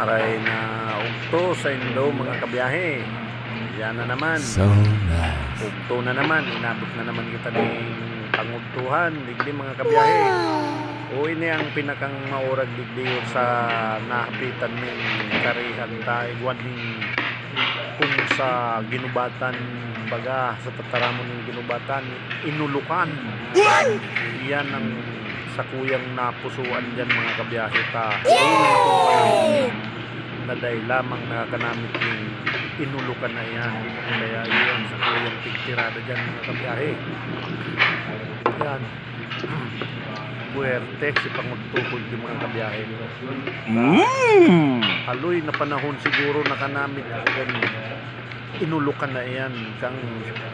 Aray na ugto sa indo mga kabiyahe. Yan na naman. So nice. Ugto na naman. Inabot na naman kita ng pangugtuhan. Digdi mga kabiyahe. O ini ang pinakang maurag digdi sa nahapitan ng karihan tayo. Wading kung sa ginubatan baga sa tataramon ng ginubatan inulukan. Yan ang sa kuyang napusuan dyan mga kabiyahe ta. Na dahil lamang nakakanamit yung inulukan na yan. Kaya yun sa kuyang tigtirada dyan mga kabiyahe. Yan. Buwerte si pangutukod yung mga kabiyahe. Haloy na panahon siguro nakanamit ako ganun. Inulukan na yan kang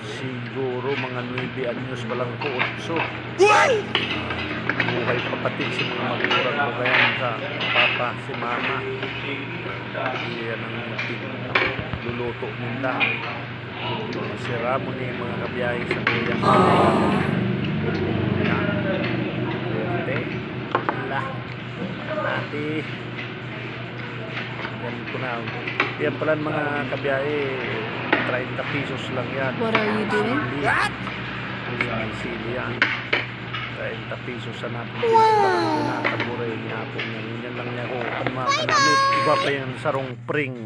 siguro mga 9 anyos palang ko 8. Buhay pa pati si mga magurang ko kaya sa papa, si mama. Yan ang luluto nila. Sira mo ni mga kabiyahe sa kuyang Verde lah mati yan ko na yan pala mga kabiyahe 30 pesos lang yan. What are you doing? Sili yan 30 pesos sa natin. Wow! Nataburay niya po yan lang niya ko ang mga kanamit iba pa yung sarong pring